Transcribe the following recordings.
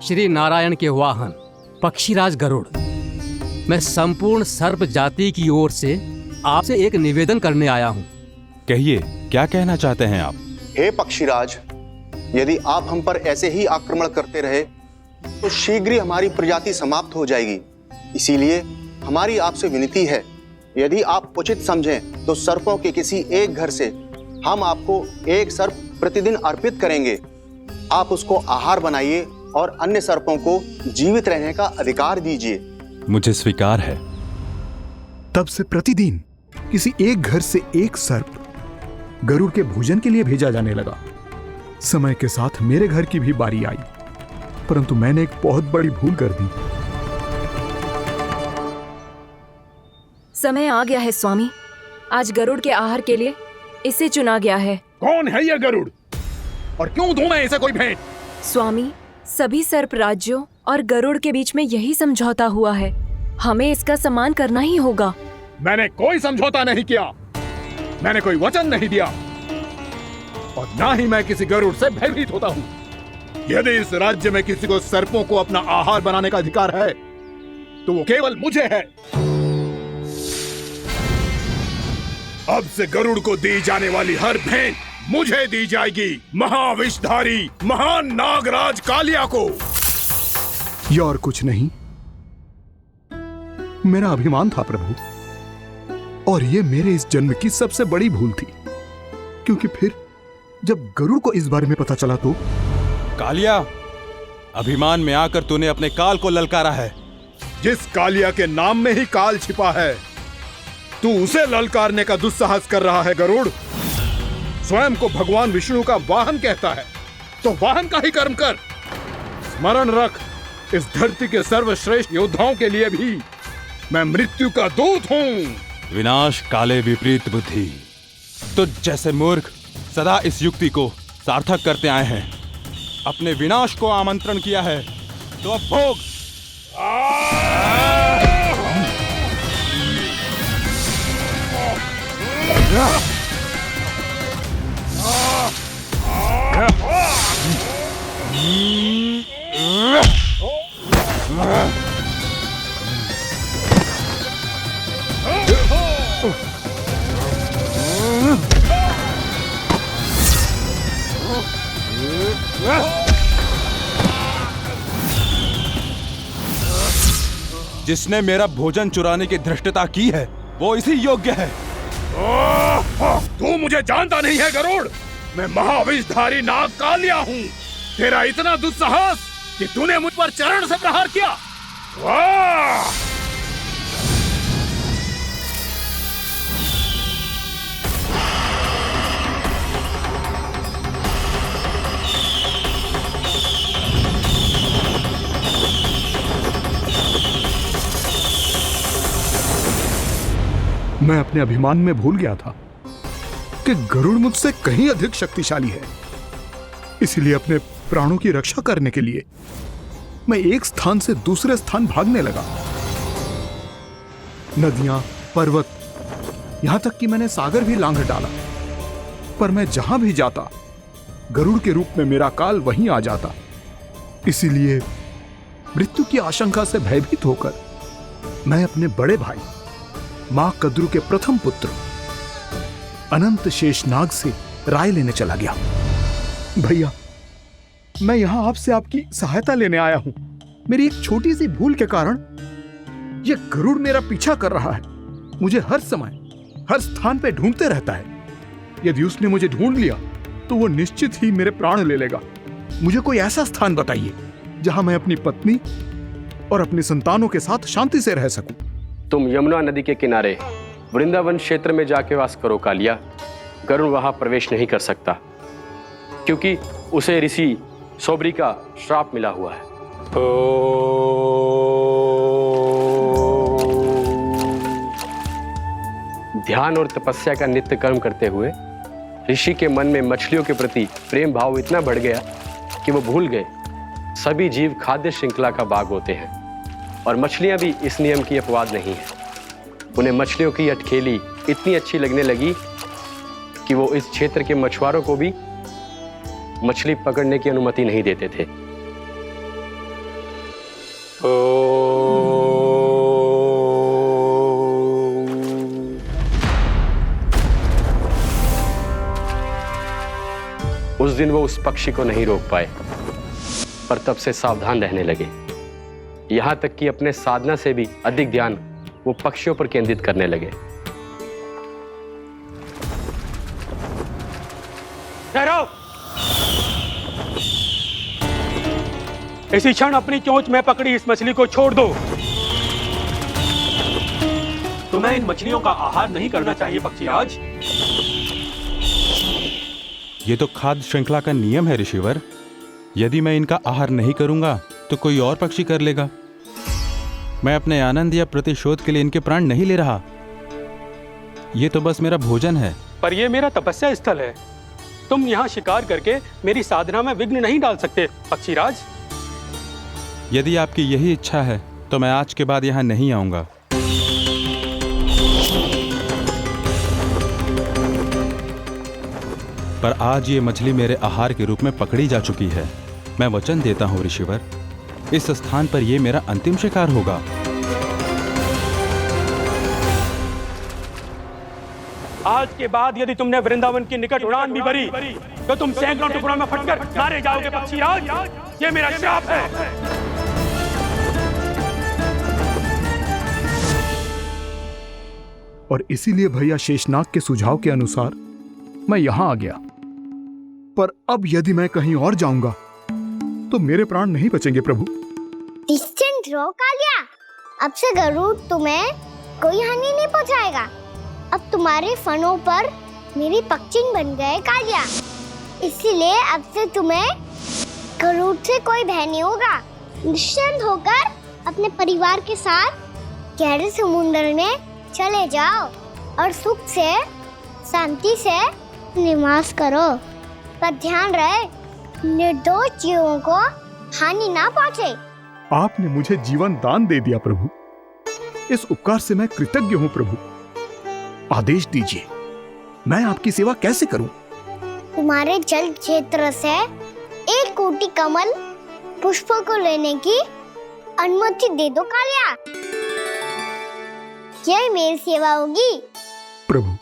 श्री नारायण के वाहन पक्षीराज गरुड़, मैं संपूर्ण सर्प जाति की ओर से आपसे एक निवेदन करने आया हूँ। कहिए, क्या कहना चाहते हैं आप? हे पक्षीराज, यदि आप हम पर ऐसे ही आक्रमण करते रहे तो शीघ्र ही हमारी प्रजाति समाप्त हो जाएगी। इसीलिए हमारी आपसे विनती है, यदि आप उचित समझें तो सर्पों के किसी एक घर से हम आपको एक सर्प प्रतिदिन अर्पित करेंगे। आप उसको आहार बनाइए और अन्य सर्पों को जीवित रहने का अधिकार दीजिए। मुझे स्वीकार है। तब से प्रतिदिन किसी एक घर से एक सर्प गरुड़ के भोजन के लिए भेजा जाने लगा। समय के साथ मेरे घर की भी बारी आई, परंतु मैंने एक बहुत बड़ी भूल कर दी। समय आ गया है स्वामी, आज गरुड़ के आहार के लिए इसे चुना गया है। कौन है यह गरुड़ और क्यों दूं मैं इसे कोई भेंट? स्वामी, सभी सर्प राज्यों और गरुड़ के बीच में यही समझौता हुआ है, हमें इसका सम्मान करना ही होगा। मैंने कोई समझौता नहीं किया, मैंने कोई वचन नहीं दिया और ना ही मैं किसी गरुड़ से भयभीत होता हूँ। यदि इस राज्य में किसी को सर्पों को अपना आहार बनाने का अधिकार है तो वो केवल मुझे है। अब से गरुड़ को दी जाने वाली हर भेंट मुझे दी जाएगी, महाविषधारी महान नागराज कालिया को। यह और कुछ नहीं, मेरा अभिमान था प्रभु, और यह मेरे इस जन्म की सबसे बड़ी भूल थी, क्योंकि फिर जब गरुड़ को इस बारे में पता चला तो। कालिया, अभिमान में आकर तूने अपने काल को ललकारा है। जिस कालिया के नाम में ही काल छिपा है, तू उसे ललकारने का दुस्साहस कर रहा है। गरुड़ स्वयं को भगवान विष्णु का वाहन कहता है, तो वाहन का ही कर्म कर। स्मरण रख, इस धरती के सर्वश्रेष्ठ योद्धाओं के लिए भी मैं मृत्यु का दूत हूं। विनाश काले विपरीत बुद्धि। तुझ जैसे मूर्ख सदा इस युक्ति को सार्थक करते आए हैं। अपने विनाश को आमंत्रण किया है तो अब भोग। जिसने मेरा भोजन चुराने की धृष्टता की है वो इसी योग्य है। तू मुझे जानता नहीं है गरुड़, मैं महाविषधारी नाग कालिया हूँ। तेरा इतना दुस्साहस कि तूने मुझ पर चरण से प्रहार किया। वाह! मैं अपने अभिमान में भूल गया था कि गरुड़ मुझसे कहीं अधिक शक्तिशाली है। इसलिए अपने प्राणों की रक्षा करने के लिए मैं एक स्थान से दूसरे स्थान भागने लगा। नदियां, पर्वत, यहां तक कि मैंने सागर भी लांघ डाला, पर मैं जहां भी जाता गरुड़ के रूप में मेरा काल वहीं आ जाता। इसीलिए मृत्यु की आशंका से भयभीत होकर मैं अपने बड़े भाई मां कद्रु के प्रथम पुत्र अनंत शेषनाग से राय लेने चला गया। भैया, मैं यहां आपसे आपकी सहायता लेने आया हूं। मेरी एक छोटी सी भूल के कारण यह गरुड़ मेरा पीछा कर रहा है। मुझे हर समय हर स्थान पे ढूंढते रहता है। यदि उसने मुझे ढूंढ लिया तो वो निश्चित ही मेरे प्राण ले लेगा। मुझे कोई ऐसा स्थान बताइए जहां मैं अपनी पत्नी और अपने संतानों के साथ शांति से रह सकूं। तुम यमुना नदी के किनारे वृंदावन क्षेत्र में जाके वास करो कालिया। गरुड़ वहां प्रवेश नहीं कर सकता क्योंकि उसे ऋषि सोबरी का श्राप मिला हुआ है। ध्यान और तपस्या का नित्य कर्म करते हुए ऋषि के मन में मछलियों के प्रति प्रेम भाव इतना बढ़ गया कि वो भूल गए सभी जीव खाद्य श्रृंखला का भाग होते हैं और मछलियां भी इस नियम की अपवाद नहीं है। उन्हें मछलियों की अटखेली इतनी अच्छी लगने लगी कि वो इस क्षेत्र के मछुआरों को भी मछली पकड़ने की अनुमति नहीं देते थे। उस दिन वो उस पक्षी को नहीं रोक पाए, पर तब से सावधान रहने लगे। यहां तक कि अपने साधना से भी अधिक ध्यान वो पक्षियों पर केंद्रित करने लगे। ठहरो! इसी क्षण अपनी चोंच में पकड़ी इस मछली को छोड़ दो। तुम्हें इन मछलियों का आहार नहीं करना चाहिए पक्षीराज। ये तो खाद्य श्रृंखला का नियम है ऋषिवर। यदि मैं इनका आहार नहीं करूंगा तो कोई और पक्षी कर लेगा। मैं अपने आनंद या प्रतिशोध के लिए इनके प्राण नहीं ले रहा। ये तो बस मेरा भोजन है। पर यह मेरा तपस्या स्थल है। तुम यहाँ शिकार करके मेरी साधना में विघ्न नहीं डाल सकते पक्षीराज। यदि आपकी यही इच्छा है तो मैं आज के बाद यहाँ नहीं आऊंगा। पर आज ये मछली मेरे आहार के रूप में पकड़ी जा चुकी है। मैं वचन देता हूँ ऋषिवर, इस स्थान पर ये मेरा अंतिम शिकार होगा। आज के बाद यदि तुमने वृंदावन की निकट उड़ान भी भरी तो तुम सैकड़ों टुकड़ों में फटकर मारे जाओगे पक्षीराज। ये मेरा श्राप है। और इसीलिए भैया शेषनाग के सुझाव के अनुसार मैं यहां आ गया। पर अब यदि मैं कहीं और जाऊंगा तो मेरे प्राण नहीं बचेंगे प्रभु। डिस्टेंट रहो कालिया। अब से गरुड़ तुम्हें कोई हानि नहीं पहुंचाएगा। अब तुम्हारे फनों पर मेरी पक्षिंग बन गए कालिया। इसीलिए अब से तुम्हें गरुड़ से कोई भय नहीं होगा। निश्चिंत होकर अपने परिवार के साथ गहरे समुद्र में चले जाओ और सुख से शांति से निवास करो। पर ध्यान रहे निर्दोष जीवों को हानि ना पहुंचे। आपने मुझे जीवन दान दे दिया प्रभु। इस उपकार से मैं कृतज्ञ हूँ प्रभु। आदेश दीजिए, मैं आपकी सेवा कैसे करूं? तुम्हारे जल क्षेत्र से 1 कोटि कमल पुष्पों को लेने की अनुमति दे दो कालिया। यही मेरी सेवा होगी। प्रभु,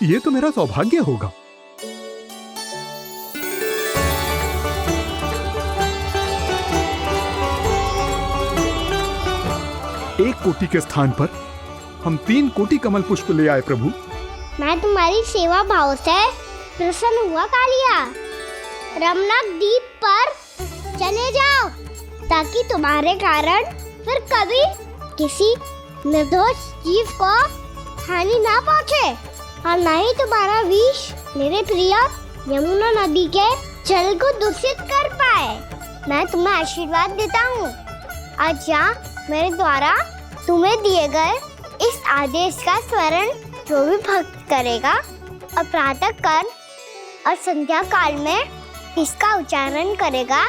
ये तो मेरा सौभाग्य होगा। एक कोटि के स्थान पर हम 3 कोटि कमल पुष्प ले आए प्रभु। मैं तुम्हारी सेवा भाव से प्रसन्न हुआ कालिया। रमनाक द्वीप पर चले जाओ ताकि तुम्हारे कारण फिर कभी किसी निर्दोष जीव को हानि ना पहुंचे और न ही तुम्हारा विष मेरे प्रिय यमुना नदी के जल को दूषित कर पाए। मैं तुम्हें आशीर्वाद देता हूँ। आज यहाँ मेरे द्वारा तुम्हें दिए गए इस आदेश का स्मरण जो भी भक्त करेगा और प्रातः काल और संध्या काल में इसका उच्चारण करेगा,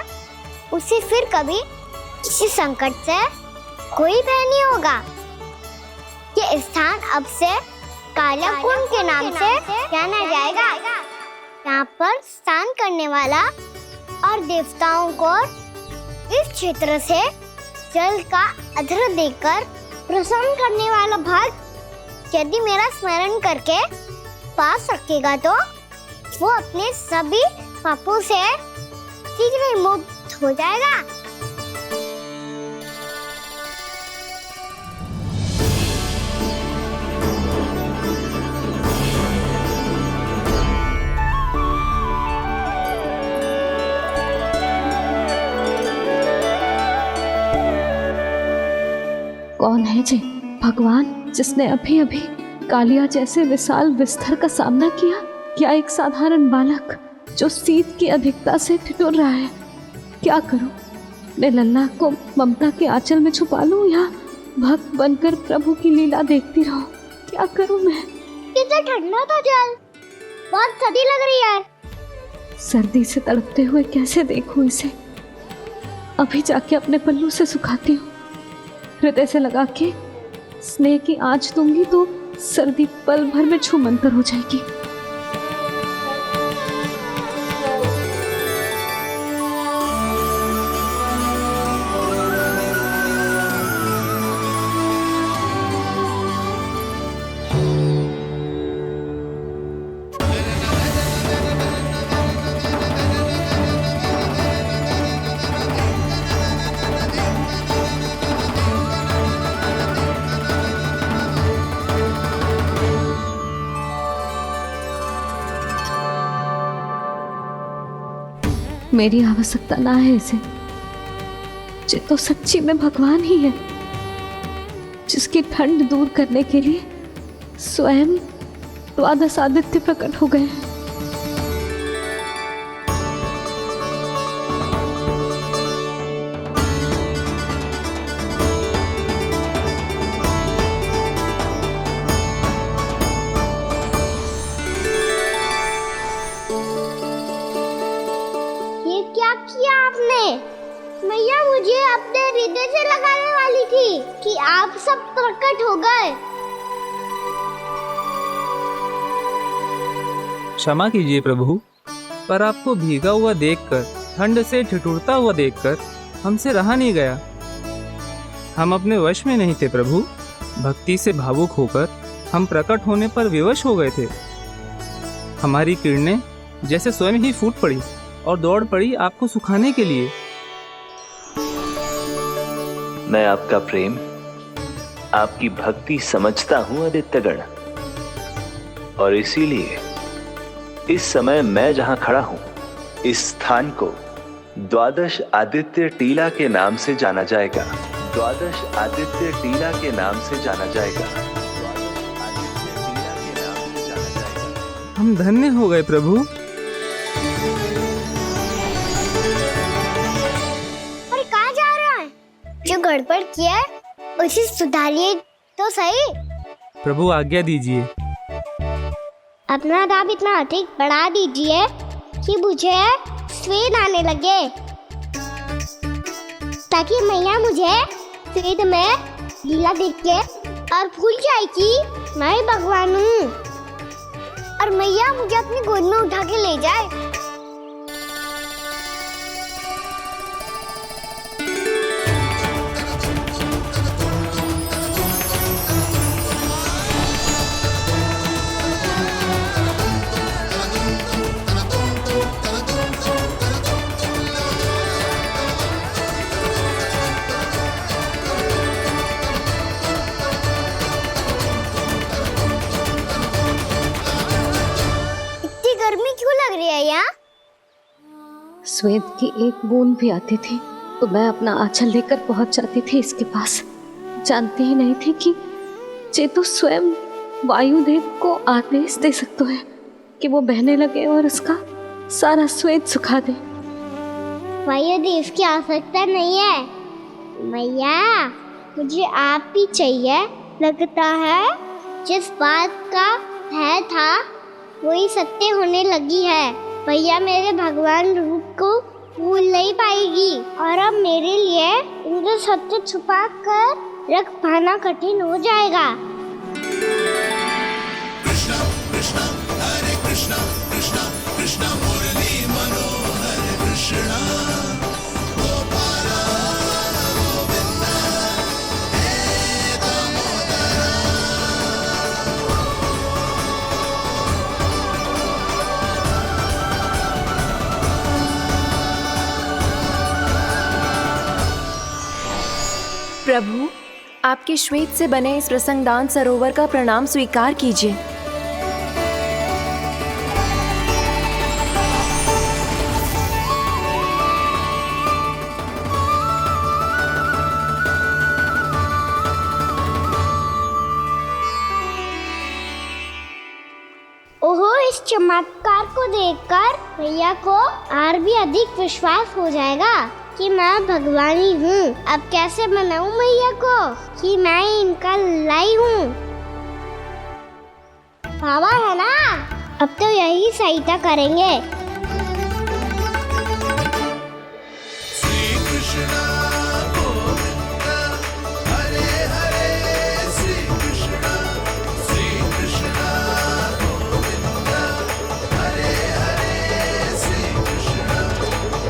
उसे फिर कभी किसी संकट से कोई भय नहीं होगा। ये स्थान अब से काला कुंड के नाम से जाना जाएगा। यहाँ पर स्नान करने वाला और देवताओं को इस क्षेत्र से जल का अर्घ्य देकर प्रसन्न करने वाला भक्त यदि मेरा स्मरण करके पास रखेगा तो वो अपने सभी पापों से शीघ्र ही मुक्त हो जाएगा। कौन है जी भगवान जिसने अभी अभी कालिया जैसे विशाल विस्तर का सामना किया? क्या एक साधारण बालक जो शीत की अधिकता से ठिठुर रहा है? क्या करूं? मैं लल्ला को ममता के आंचल में छुपा लूं या भक्त बनकर प्रभु की लीला देखती रहूं? क्या करूं मैं? कितना ठंडा था जल, बहुत सर्दी लग रही है। सर्दी से तड़पते हुए कैसे देखूं इसे? अभी जाके अपने पल्लू से सुखाती हूँ। हृदय से लगा के स्नेह की आंच दूंगी तो सर्दी पल भर में छूमंतर हो जाएगी। मेरी आवश्यकता ना है इसे। ये तो सच्ची में भगवान ही है, जिसकी ठंड दूर करने के लिए स्वयं द्वादश आदित्य प्रकट हो गए। ये क्या किया आपने? मैया मुझे अपने हृदय से लगाने वाली थी कि आप सब प्रकट हो गए। क्षमा कीजिए प्रभु, पर आपको भीगा हुआ देखकर, ठंड से ठिठुरता हुआ देखकर हमसे रहा नहीं गया। हम अपने वश में नहीं थे प्रभु। भक्ति से भावुक होकर हम प्रकट होने पर विवश हो गए थे। हमारी किरणें जैसे स्वयं ही फूट पड़ी और दौड़ पड़ी आपको सुखाने के लिए। मैं आपका प्रेम, आपकी भक्ति समझता हूं आदित्यगण, और इसीलिए इस समय मैं जहां खड़ा हूं, इस स्थान को द्वादश आदित्य टीला के नाम से जाना जाएगा। द्वादश आदित्य टीला के नाम से जाना जाएगा। द्वादश आदित्य टीला के नाम से जाना जाएगा। हम धन्य हो गए प्रभु। और कहाँ जा रहा है? जो गड़बड़ किया है उसे सुधारिए तो सही। प्रभु आज्ञा दीजिए। अपना दाब इतना अधिक बढ़ा दीजिए कि मुझे स्वेद आने लगे, ताकि मैया मुझे स्वेद में लीला देख के और भूल जाए कि मैं ही भगवान हूँ, और मैया मुझे अपनी गोद में उठा के ले जाए। गर्मी क्यों लग रही है यहाँ? स्वेद की एक बूंद भी आती थी तो मैं अपना आंचल लेकर पहुंच जाती थी इसके पास। जानती ही नहीं थी कि ये तो स्वयं वायुदेव को आदेश दे सकते हैं कि वो बहने लगे और उसका सारा स्वेद सुखा दे। वायुदेव की आवश्यकता नहीं है मैया, मुझे आप ही चाहिए। लगता है जिस बात का भय था वही सत्य होने लगी है। भैया मेरे भगवान रूप को भूल नहीं पाएगी, और अब मेरे लिए इनका सत्य छुपा कर रख पाना कठिन हो जाएगा। कृष्णा कृष्णा हरे कृष्णा कृष्णा कृष्णा मुरली मनोहर कृष्णा गोपाला गोविंदा हे दामोदरा। प्रभु, आपके श्वेत से बने इस प्रसंगदान सरोवर का प्रणाम स्वीकार कीजिए। ओहो, इस चमत्कार को देखकर भैया को और भी अधिक विश्वास हो जाएगा कि मैं भगवान ही हूँ। अब कैसे मनाऊं मैया को कि मैं ही इनका लाई हूँ? बाबा है ना, अब तो यही सहायता करेंगे। श्री कृष्णा गोविंदा हरे हरे श्री कृष्णा गोविंदा हरे हरे श्री कृष्णा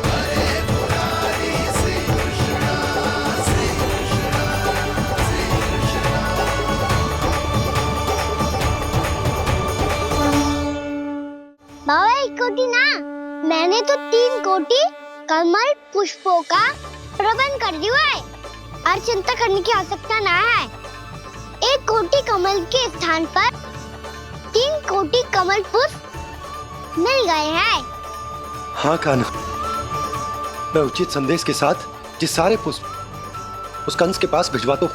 हरे मुरारी श्री कृष्णा श्री कृष्णा श्री कृष्णा। बाबा एक कोटी ना, मैंने तो 3 कोटी कमल पुष्पों का प्रबंध कर दिया है और चिंता करने की आवश्यकता ना है। 1 कोटी कमल के स्थान पर 3 कोटी कमल पुष्प मिल गए हैं। हाँ कान्हा, मैं उचित संदेश के साथ जिस सारे पुष्प उस कंस के पास भिजवाता हूँ।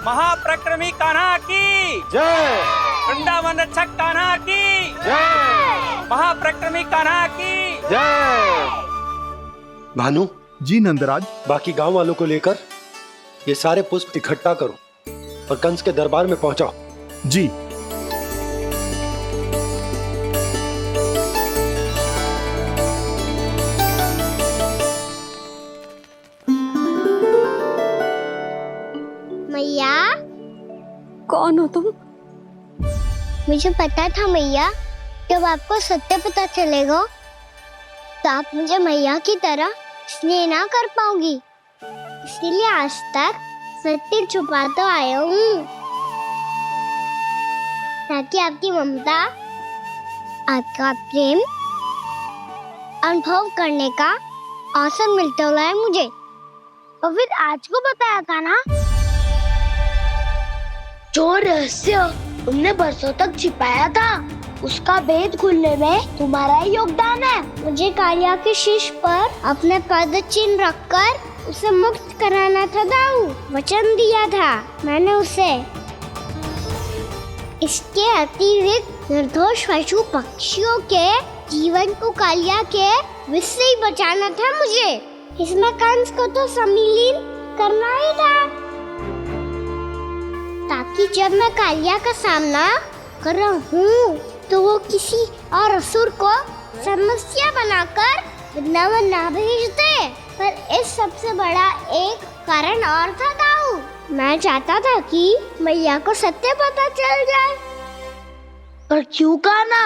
महाप्रक्रमी कान्हा की जय। वृंदावन रक्षक कान्हा की जय। महाप्रक्रमी कान्हा की जय। भानु जी नंदराज। बाकी गांव वालों को लेकर ये सारे पुष्प इकट्ठा करो और कंस के दरबार में पहुंचाओ। जी। मैया। कौन हो तुम? मुझे पता था मैया, जब आपको सत्य पता चलेगा तो आप मुझे मैया की तरह स्नेह ना कर पाओगी, इसीलिए आज तक सत्य छुपाता आया हूँ, ताकि आपकी ममता, आपका प्रेम अनुभव करने का अवसर मिलता रहा मुझे। और फिर आज को बताया था ना, जो रहस्य तुमने बरसों तक छिपाया था, उसका भेद खुलने में तुम्हारा ही योगदान है। मुझे कालिया के शीश पर अपने पद चिन्ह रखकर उसे मुक्त कराना था दाऊ, वचन दिया था मैंने उसे। इसके अतिरिक्त निर्दोष पशु पक्षियों के जीवन को कालिया के विष से ही बचाना था मुझे। इसमें कंस को तो सम्मिलित करना ही था, ताकि जब मैं कालिया का सामना कर रहा हूँ तो वो किसी और असुर को समस्या बनाकर वृंदावन ना भेज दे। पर इस सबसे बड़ा एक कारण और था दाऊ, मैं चाहता था कि मैया को सत्य पता चल जाए। पर क्यों कहा ना?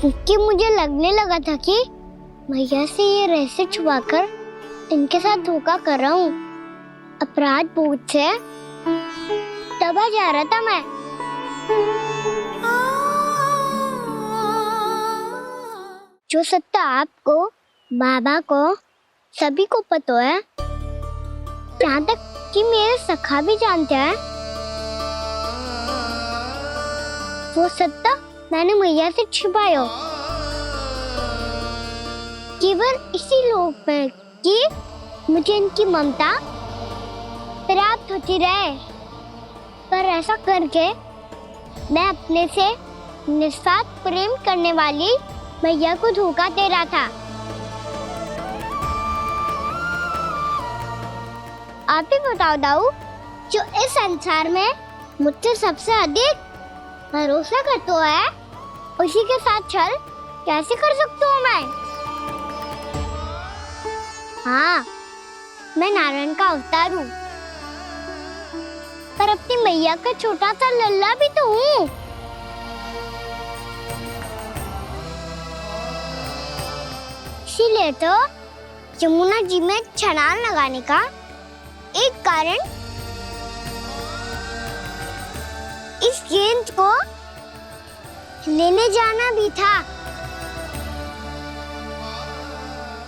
क्योंकि मुझे लगने लगा था कि मैया से ये रहस्य छुपाकर इनके साथ धोखा कर रहा हूँ। अपराध बोध से दबा जा रहा था मैं। जो सत्य आपको, बाबा को, सभी को पता है, यहाँ तक कि मेरे सखा भी जानते हैं, वो सत्य मैंने मैया से छिपाया केवल इसी लोक में कि मुझे इनकी ममता प्राप्त होती रहे। पर ऐसा करके मैं अपने से निस्वार्थ प्रेम करने वाली मैया को धोखा दे रहा था। आप ही बताओ दाऊ, जो इस संसार में मुझसे सबसे अधिक भरोसा करता है, उसी के साथ छल कैसे कर सकता हूँ मैं? हाँ, मैं नारायण का अवतार हूँ, पर अपनी मैया का छोटा सा लल्ला भी तो हूँ। इसीलिए तो यमुना जी में छलांग लगाने का एक कारण इस गेंद को लेने जाना भी था।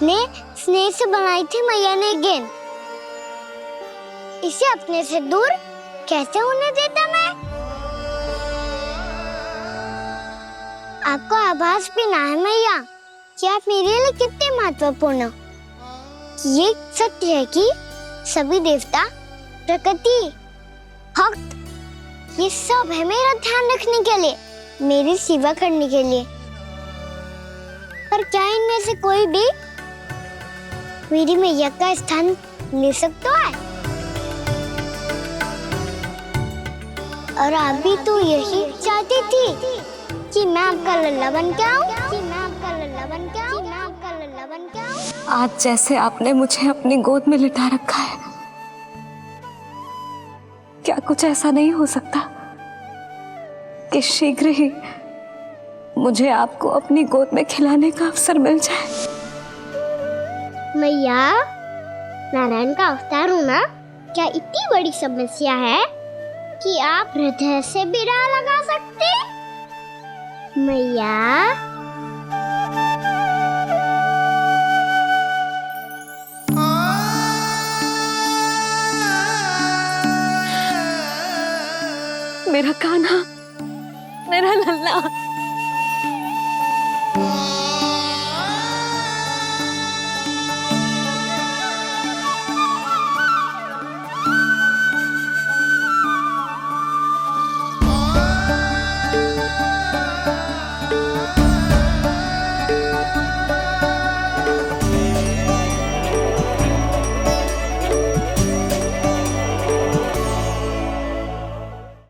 ने स्नेह से बनाई थी मैया ने गेंद, इसे अपने से दूर कैसे होने देता मैं? आपको आभास भी ना है मैया कि आप मेरे लिए कितने महत्वपूर्ण हो। ये सत्य है कि सभी देवता, प्रकृति, भक्त, ये सब है मेरा ध्यान रखने के लिए, मेरी सेवा करने के लिए। पर क्या इनमें से कोई भी मेरी मैया का स्थान ले सकता है? और आप भी तो यही चाहती थी कि मैं आपका लल्ला बन के आऊं, कि मैं आपका लल्ला बन के आऊं, कि मैं आपका लल्ला बन के आऊं। आज जैसे आपने मुझे अपनी गोद में लिटा रखा है, क्या कुछ ऐसा नहीं हो सकता कि शीघ्र ही मुझे आपको अपनी गोद में खिलाने का अवसर मिल जाए? मैया, नारायण का अवतार होना क्या इतनी बड़ी समस्या है कि आप हृदय से भी राह लगा सकते? मैया, मेरा कान्हा, मेरा लल्ला।